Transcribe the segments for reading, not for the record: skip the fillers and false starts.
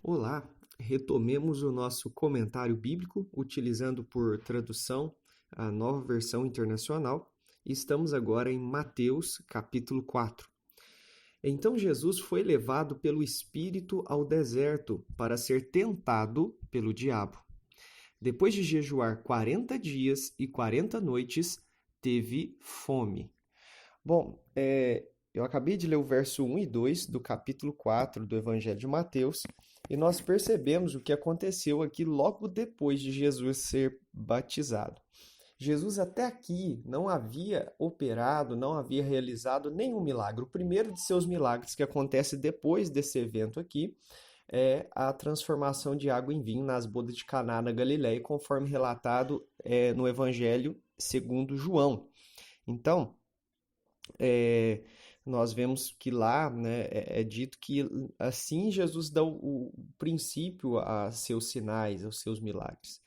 Olá, retomemos o nosso comentário bíblico utilizando por tradução a Nova Versão Internacional e estamos agora em Mateus, capítulo 4. Então Jesus foi levado pelo Espírito ao deserto para ser tentado pelo diabo. Depois de jejuar 40 dias e 40 noites, teve fome. Bom, eu acabei de ler o verso 1 e 2 do capítulo 4 do Evangelho de Mateus e nós percebemos o que aconteceu aqui logo depois de Jesus ser batizado. Jesus até aqui não havia operado, não havia realizado nenhum milagre. O primeiro de seus milagres que acontece depois desse evento aqui é a transformação de água em vinho nas bodas de Caná na Galileia, conforme relatado no Evangelho segundo João. Então, é, nós vemos que lá, né, é dito que assim Jesus dá o princípio a seus sinais, aos seus milagres.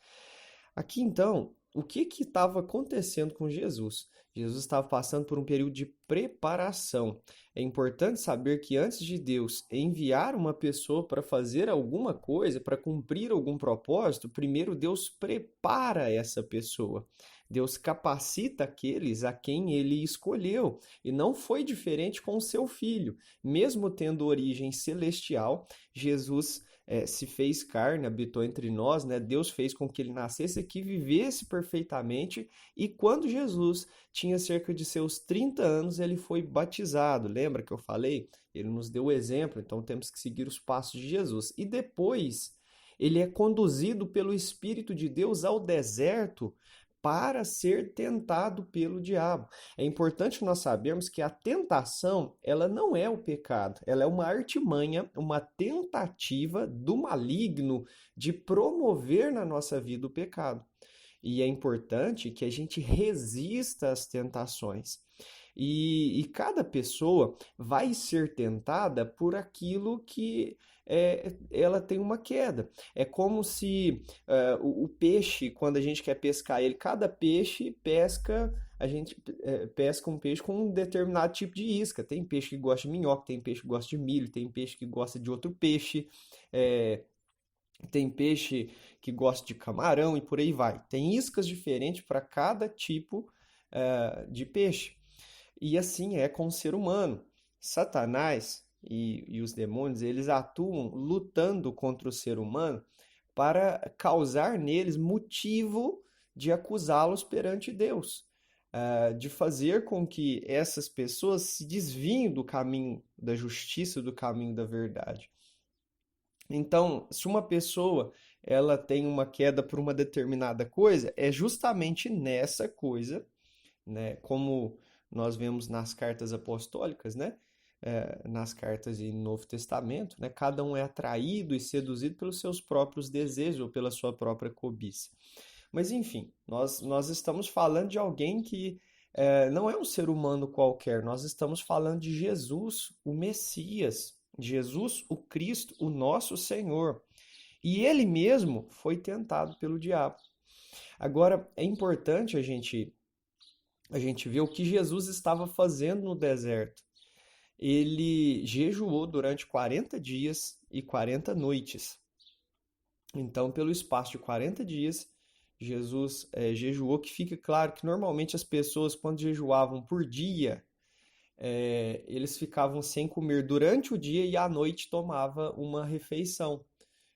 Aqui então, o que estava acontecendo com Jesus? Jesus estava passando por um período de preparação. É importante saber que antes de Deus enviar uma pessoa para fazer alguma coisa, para cumprir algum propósito, primeiro Deus prepara essa pessoa. Deus capacita aqueles a quem ele escolheu. E não foi diferente com o seu filho. Mesmo tendo origem celestial, Jesus se fez carne, habitou entre nós, né? Deus fez com que ele nascesse aqui, vivesse perfeitamente, e quando Jesus tinha cerca de seus 30 anos, ele foi batizado. Lembra que eu falei? Ele nos deu o exemplo, então temos que seguir os passos de Jesus. E depois, ele é conduzido pelo Espírito de Deus ao deserto para ser tentado pelo diabo. É importante nós sabermos que a tentação, ela não é o pecado, ela é uma artimanha, uma tentativa do maligno de promover na nossa vida o pecado. E é importante que a gente resista às tentações. E cada pessoa vai ser tentada por aquilo que ela tem uma queda. É como se o peixe, quando a gente quer pescar ele, cada peixe pesca, a gente pesca um peixe com um determinado tipo de isca. Tem peixe que gosta de minhoca, tem peixe que gosta de milho, tem peixe que gosta de outro peixe. É, tem peixe que gosta de camarão e por aí vai. Tem iscas diferentes para cada tipo de peixe. E assim é com o ser humano. Satanás e os demônios, eles atuam lutando contra o ser humano para causar neles motivo de acusá-los perante Deus, de fazer com que essas pessoas se desviem do caminho da justiça, do caminho da verdade. Então, se uma pessoa ela tem uma queda por uma determinada coisa, é justamente nessa coisa, né, como nós vemos nas cartas apostólicas, né, nas cartas do Novo Testamento, né, cada um é atraído e seduzido pelos seus próprios desejos ou pela sua própria cobiça. Mas enfim, nós estamos falando de alguém que não é um ser humano qualquer, nós estamos falando de Jesus, o Messias, Jesus, o Cristo, o nosso Senhor. E ele mesmo foi tentado pelo diabo. Agora, é importante a gente ver o que Jesus estava fazendo no deserto. Ele jejuou durante 40 dias e 40 noites. Então, pelo espaço de 40 dias, Jesus jejuou, que fica claro que normalmente as pessoas, quando jejuavam por dia, eles ficavam sem comer durante o dia e à noite tomava uma refeição.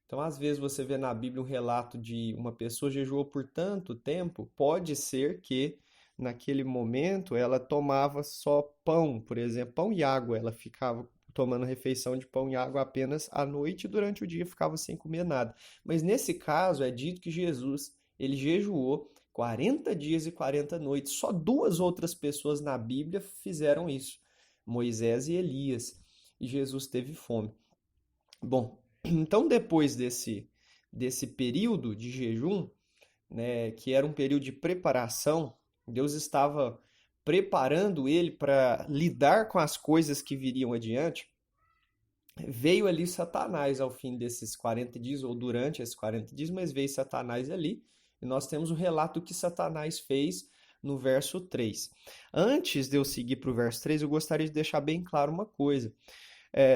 Então, às vezes você vê na Bíblia um relato de uma pessoa jejuou por tanto tempo, pode ser que naquele momento ela tomava só pão, por exemplo, pão e água, ela ficava tomando refeição de pão e água apenas à noite e durante o dia ficava sem comer nada. Mas nesse caso é dito que Jesus, ele jejuou 40 dias e 40 noites. Só duas outras pessoas na Bíblia fizeram isso, Moisés e Elias. E Jesus teve fome. Bom, então depois desse período de jejum, né, que era um período de preparação, Deus estava preparando ele para lidar com as coisas que viriam adiante. Veio ali Satanás ao fim desses 40 dias, ou durante esses 40 dias, mas veio Satanás ali, e nós temos o relato que Satanás fez no verso 3. Antes de eu seguir para o verso 3, eu gostaria de deixar bem claro uma coisa.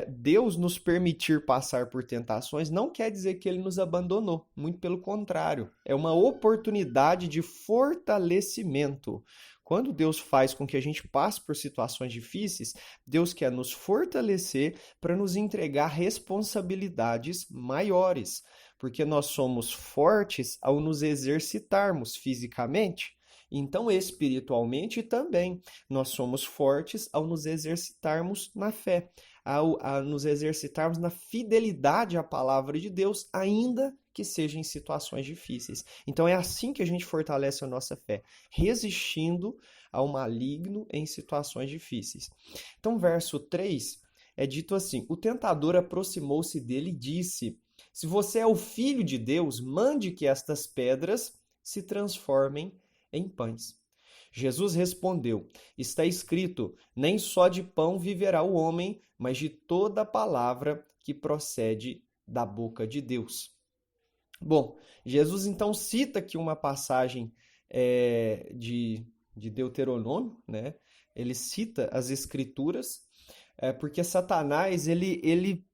Deus nos permitir passar por tentações não quer dizer que ele nos abandonou, muito pelo contrário, é uma oportunidade de fortalecimento. Quando Deus faz com que a gente passe por situações difíceis, Deus quer nos fortalecer para nos entregar responsabilidades maiores, porque nós somos fortes ao nos exercitarmos fisicamente. Então, espiritualmente também, nós somos fortes ao nos exercitarmos na fé, a nos exercitarmos na fidelidade à palavra de Deus, ainda que seja em situações difíceis. Então, é assim que a gente fortalece a nossa fé, resistindo ao maligno em situações difíceis. Então, verso 3 é dito assim: o tentador aproximou-se dele e disse: se você é o filho de Deus, mande que estas pedras se transformem em pães. Jesus respondeu: está escrito, nem só de pão viverá o homem, mas de toda palavra que procede da boca de Deus. Bom, Jesus então cita aqui uma passagem de Deuteronômio, né? Ele cita as escrituras, porque Satanás ele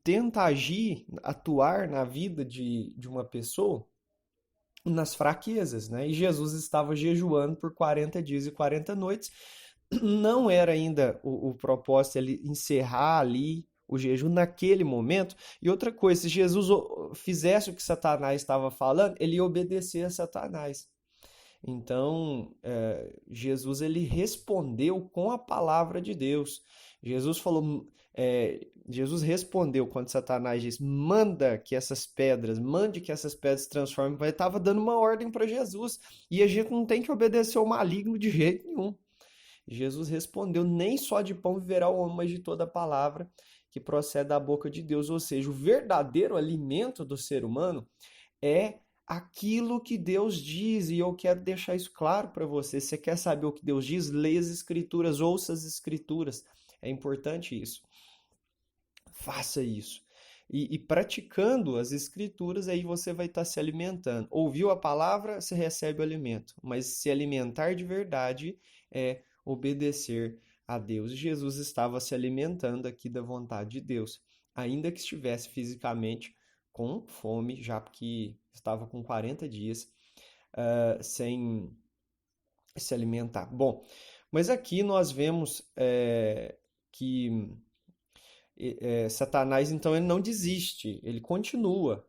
tenta agir, atuar na vida de uma pessoa nas fraquezas, né? E Jesus estava jejuando por 40 dias e 40 noites. Não era ainda o propósito ele encerrar ali o jejum naquele momento. E outra coisa, se Jesus fizesse o que Satanás estava falando, ele ia obedecer a Satanás. Então, Jesus ele respondeu com a palavra de Deus. Jesus falou, Jesus respondeu quando Satanás disse, mande que essas pedras se transformem. Ele estava dando uma ordem para Jesus. E a gente não tem que obedecer ao maligno de jeito nenhum. Jesus respondeu, nem só de pão viverá o homem, mas de toda palavra que procede da boca de Deus. Ou seja, o verdadeiro alimento do ser humano é aquilo que Deus diz, e eu quero deixar isso claro para você. Se você quer saber o que Deus diz, leia as Escrituras, ouça as Escrituras. É importante isso. Faça isso. E praticando as Escrituras, aí você vai estar se alimentando. Ouviu a palavra, você recebe o alimento. Mas se alimentar de verdade é obedecer a Deus. Jesus estava se alimentando aqui da vontade de Deus, ainda que estivesse fisicamente com fome, já que estava com 40 dias sem se alimentar. Bom, mas aqui nós vemos que Satanás, então, ele não desiste, ele continua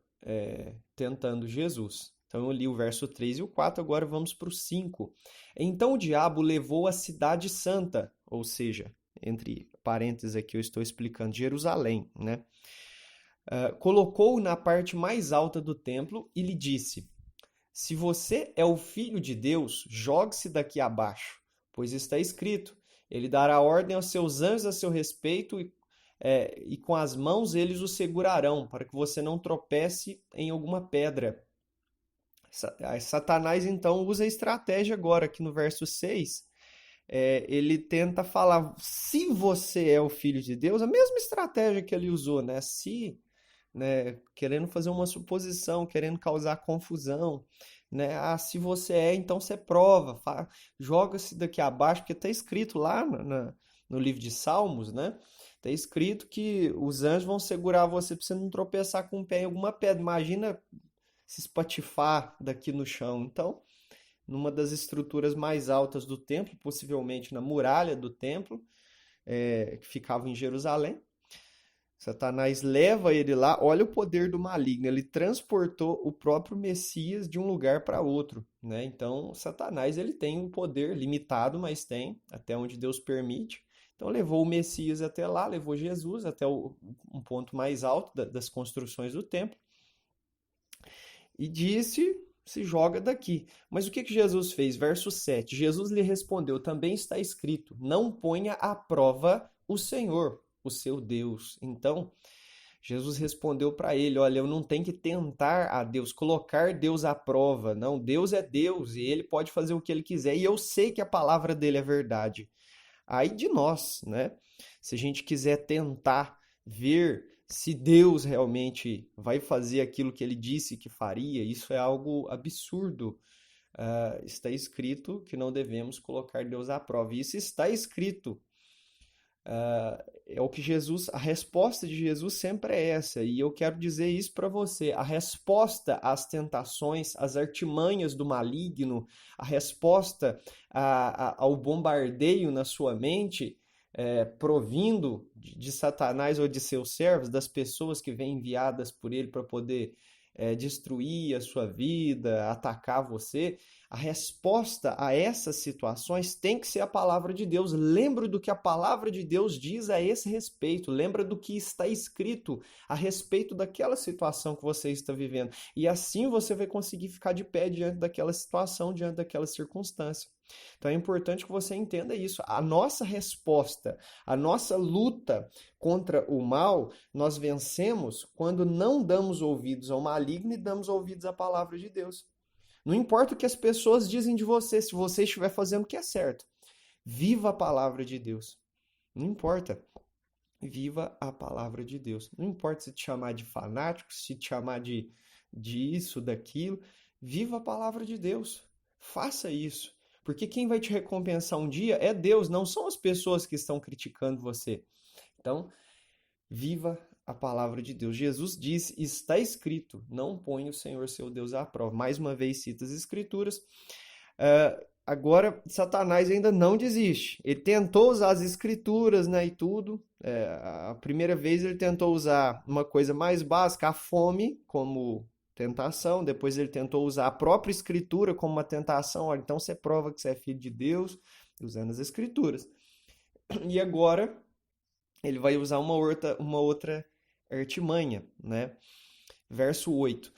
tentando Jesus. Então eu li o verso 3 e o 4, agora vamos para o 5. Então o diabo levou a cidade santa, ou seja, entre parênteses aqui eu estou explicando, Jerusalém, né? Colocou-o na parte mais alta do templo e lhe disse: se você é o filho de Deus, jogue-se daqui abaixo, pois está escrito: ele dará ordem aos seus anjos a seu respeito e com as mãos eles o segurarão, para que você não tropece em alguma pedra. Satanás então usa a estratégia agora, aqui no verso 6. Ele tenta falar, se você é o filho de Deus, a mesma estratégia que ele usou, né? Se, né? Querendo fazer uma suposição, querendo causar confusão, né? Se você é, então você prova, joga-se daqui abaixo, porque está escrito lá no livro de Salmos, né? Está escrito que os anjos vão segurar você para você não tropeçar com o pé em alguma pedra. Imagina se espatifar daqui no chão. Então, numa das estruturas mais altas do templo, possivelmente na muralha do templo, que ficava em Jerusalém, Satanás leva ele lá, olha o poder do maligno, ele transportou o próprio Messias de um lugar para outro, né? Então, Satanás ele tem um poder limitado, mas tem, até onde Deus permite. Então, levou o Messias até lá, levou Jesus até um ponto mais alto das construções do templo e disse, se joga daqui. Mas o que Jesus fez? Verso 7, Jesus lhe respondeu, também está escrito, não ponha à prova o Senhor, o seu Deus. Então, Jesus respondeu para ele, olha, eu não tenho que tentar a Deus, colocar Deus à prova. Não, Deus é Deus e ele pode fazer o que ele quiser. E eu sei que a palavra dele é verdade. Aí de nós, né? Se a gente quiser tentar ver se Deus realmente vai fazer aquilo que ele disse que faria, isso é algo absurdo. Está escrito que não devemos colocar Deus à prova. Isso está escrito É o que Jesus, a resposta de Jesus sempre é essa, e eu quero dizer isso para você. A resposta às tentações, às artimanhas do maligno, a resposta ao bombardeio na sua mente, provindo de Satanás ou de seus servos, das pessoas que vêm enviadas por ele para poder destruir a sua vida, atacar você, a resposta a essas situações tem que ser a palavra de Deus. Lembra do que a palavra de Deus diz a esse respeito. Lembra do que está escrito a respeito daquela situação que você está vivendo. E assim você vai conseguir ficar de pé diante daquela situação, diante daquela circunstância. Então é importante que você entenda isso. A nossa resposta, a nossa luta contra o mal, nós vencemos quando não damos ouvidos ao maligno e damos ouvidos à palavra de Deus. Não importa o que as pessoas dizem de você, se você estiver fazendo o que é certo. Viva a palavra de Deus. Não importa. Viva a palavra de Deus. Não importa se te chamar de fanático, se te chamar de isso, daquilo. Viva a palavra de Deus. Faça isso. Porque quem vai te recompensar um dia é Deus, não são as pessoas que estão criticando você. Então, viva a palavra de Deus. Jesus diz, está escrito, não põe o Senhor seu Deus à prova. Mais uma vez cita as Escrituras. Agora, Satanás ainda não desiste. Ele tentou usar as Escrituras, né, e tudo. A primeira vez ele tentou usar uma coisa mais básica, a fome, como tentação. Depois ele tentou usar a própria Escritura como uma tentação. Olha, então você prova que você é filho de Deus, usando as Escrituras. E agora ele vai usar uma outra artimanha, né? Verso 8.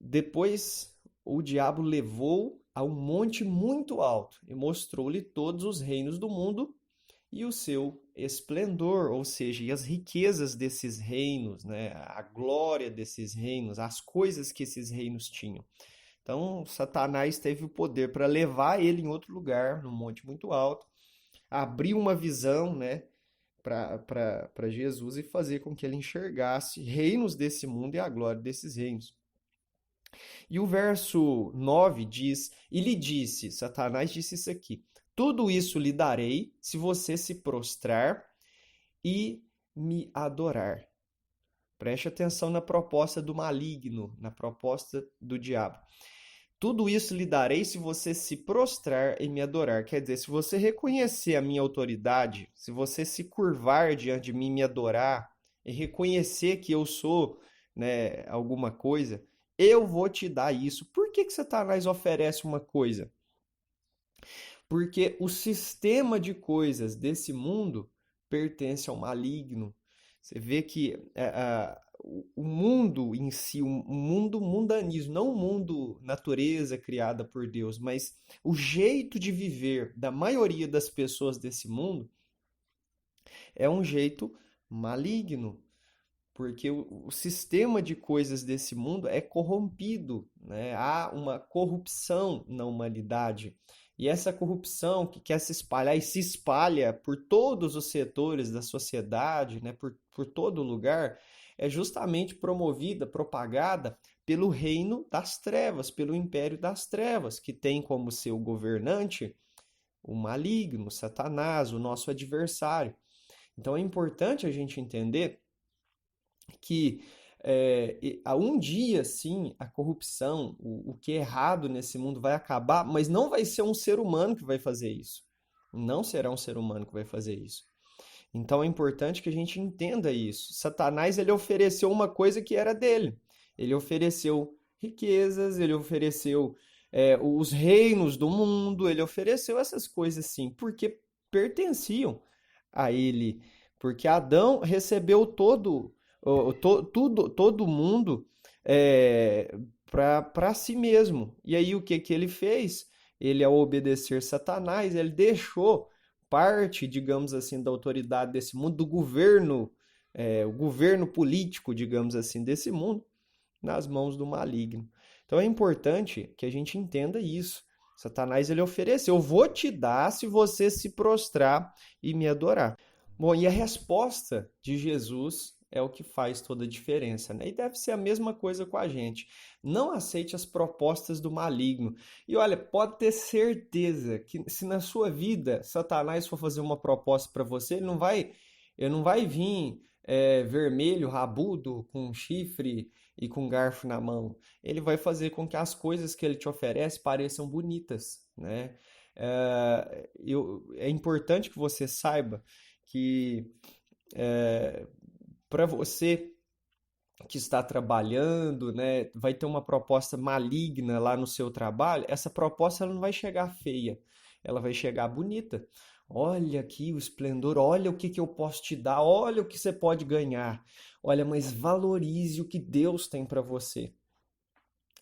Depois o diabo levou a um monte muito alto e mostrou-lhe todos os reinos do mundo e o seu esplendor, ou seja, e as riquezas desses reinos, né? A glória desses reinos, as coisas que esses reinos tinham. Então, Satanás teve o poder para levar ele em outro lugar, num monte muito alto, abrir uma visão, né, para Jesus e fazer com que ele enxergasse reinos desse mundo e a glória desses reinos. E o verso 9 diz, e lhe disse, Satanás disse isso aqui, tudo isso lhe darei se você se prostrar e me adorar. Preste atenção na proposta do maligno, na proposta do diabo. Tudo isso lhe darei se você se prostrar e me adorar. Quer dizer, se você reconhecer a minha autoridade, se você se curvar diante de mim e me adorar, e reconhecer que eu sou, né, alguma coisa, eu vou te dar isso. Por que Satanás oferece uma coisa? Porque o sistema de coisas desse mundo pertence ao maligno. Você vê que o mundo em si, um mundo mundanismo, não o mundo natureza criada por Deus, mas o jeito de viver da maioria das pessoas desse mundo é um jeito maligno, porque o sistema de coisas desse mundo é corrompido, né? Há uma corrupção na humanidade. E essa corrupção que quer se espalhar e se espalha por todos os setores da sociedade, né? por todo lugar, é justamente promovida, propagada pelo reino das trevas, pelo império das trevas, que tem como seu governante o maligno, Satanás, o nosso adversário. Então é importante a gente entender que um dia, sim, a corrupção, o que é errado nesse mundo vai acabar, mas não vai ser um ser humano que vai fazer isso. Não será um ser humano que vai fazer isso. Então é importante que a gente entenda isso. Satanás, ele ofereceu uma coisa que era dele. Ele ofereceu riquezas, ele ofereceu os reinos do mundo, ele ofereceu essas coisas sim, porque pertenciam a ele. Porque Adão recebeu todo mundo para si mesmo. E aí o que ele fez? Ele, ao obedecer Satanás, ele deixou parte, digamos assim, da autoridade desse mundo, do governo, o governo político, digamos assim, desse mundo, nas mãos do maligno. Então é importante que a gente entenda isso. Satanás, ele ofereceu, eu vou te dar se você se prostrar e me adorar. Bom, e a resposta de Jesus é o que faz toda a diferença, né? E deve ser a mesma coisa com a gente. Não aceite as propostas do maligno. E olha, pode ter certeza que se na sua vida Satanás for fazer uma proposta para você, ele não vai vir vermelho, rabudo, com chifre e com garfo na mão. Ele vai fazer com que as coisas que ele te oferece pareçam bonitas, né? É importante que você saiba que para você que está trabalhando, né, vai ter uma proposta maligna lá no seu trabalho, essa proposta ela não vai chegar feia, ela vai chegar bonita. Olha aqui o esplendor, olha o que que eu posso te dar, olha o que você pode ganhar. Olha, mas valorize o que Deus tem para você.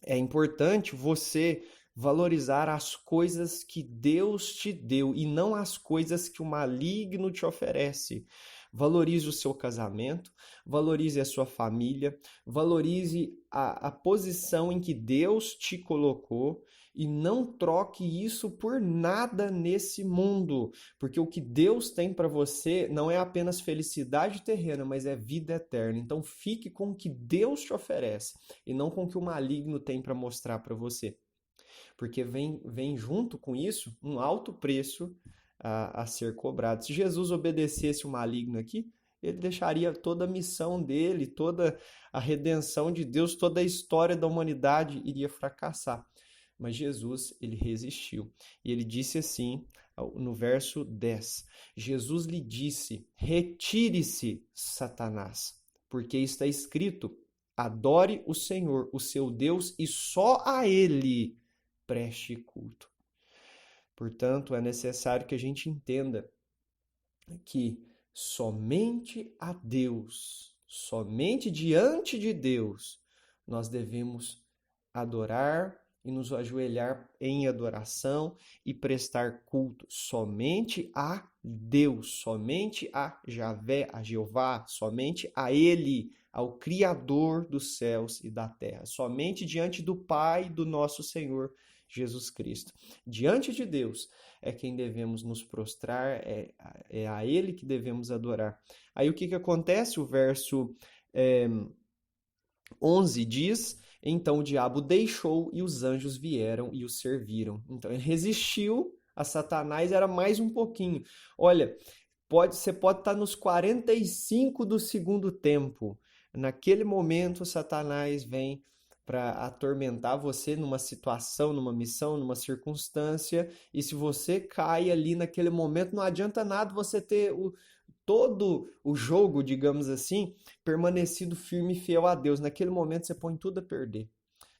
É importante você valorizar as coisas que Deus te deu e não as coisas que o maligno te oferece. Valorize o seu casamento, valorize a sua família, valorize a posição em que Deus te colocou e não troque isso por nada nesse mundo, porque o que Deus tem para você não é apenas felicidade terrena, mas é vida eterna. Então fique com o que Deus te oferece e não com o que o maligno tem para mostrar para você. Porque vem junto com isso um alto preço a ser cobrado. Se Jesus obedecesse o maligno aqui, ele deixaria toda a missão dele, toda a redenção de Deus, toda a história da humanidade iria fracassar. Mas Jesus, ele resistiu. E ele disse assim, no verso 10, Jesus lhe disse, retire-se, Satanás, porque está escrito, adore o Senhor, o seu Deus, e só a Ele preste culto. Portanto, é necessário que a gente entenda que somente a Deus, somente diante de Deus, nós devemos adorar e nos ajoelhar em adoração e prestar culto somente a Deus, somente a Javé, a Jeová, somente a Ele, ao Criador dos céus e da terra, somente diante do Pai do nosso Senhor Jesus Cristo. Diante de Deus é quem devemos nos prostrar, é a Ele que devemos adorar. Aí o que acontece? O verso 11 diz, então o diabo deixou e os anjos vieram e o serviram. Então ele resistiu a Satanás, era mais um pouquinho. Olha, você pode estar nos 45 do segundo tempo. Naquele momento, Satanás vem para atormentar você numa situação, numa missão, numa circunstância, e se você cai ali naquele momento, não adianta nada você ter todo o jogo, digamos assim, permanecido firme e fiel a Deus. Naquele momento você põe tudo a perder.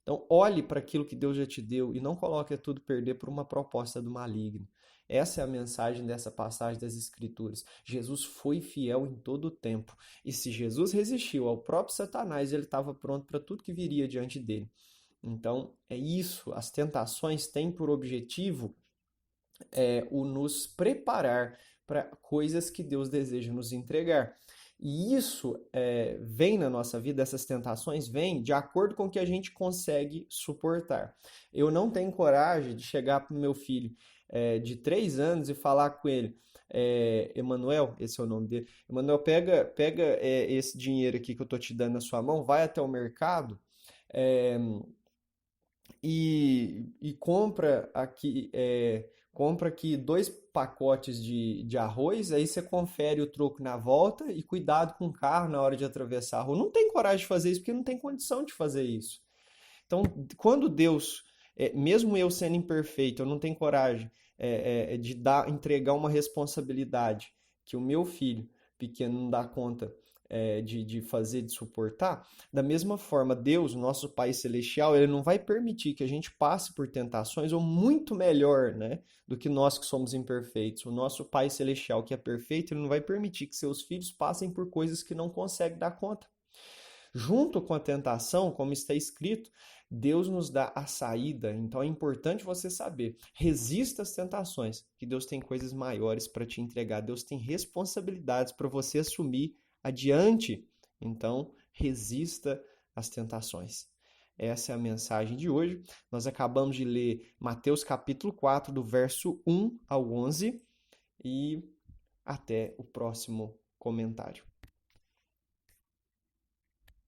Então, olhe para aquilo que Deus já te deu e não coloque tudo a perder por uma proposta do maligno. Essa é a mensagem dessa passagem das Escrituras. Jesus foi fiel em todo o tempo. E se Jesus resistiu ao próprio Satanás, ele estava pronto para tudo que viria diante dele. Então, é isso. As tentações têm por objetivo o nos preparar para coisas que Deus deseja nos entregar. E isso vem na nossa vida, essas tentações vêm de acordo com o que a gente consegue suportar. Eu não tenho coragem de chegar para o meu filho de 3 anos e falar com ele, Emanuel, esse é o nome dele, Emanuel, pega esse dinheiro aqui que eu estou te dando na sua mão, vai até o mercado e compra aqui 2 pacotes de arroz, aí você confere o troco na volta e cuidado com o carro na hora de atravessar a rua. Não tem coragem de fazer isso porque não tem condição de fazer isso. Então, quando Deus, mesmo eu sendo imperfeito, eu não tenho coragem de entregar uma responsabilidade que o meu filho pequeno não dá conta de fazer, de suportar, da mesma forma, Deus, nosso Pai Celestial, ele não vai permitir que a gente passe por tentações, ou muito melhor, né, do que nós que somos imperfeitos. O nosso Pai Celestial, que é perfeito, ele não vai permitir que seus filhos passem por coisas que não conseguem dar conta. Junto com a tentação, como está escrito, Deus nos dá a saída. Então é importante você saber. Resista às tentações, que Deus tem coisas maiores para te entregar. Deus tem responsabilidades para você assumir adiante. Então, resista às tentações. Essa é a mensagem de hoje. Nós acabamos de ler Mateus capítulo 4, do verso 1 ao 11. E até o próximo comentário.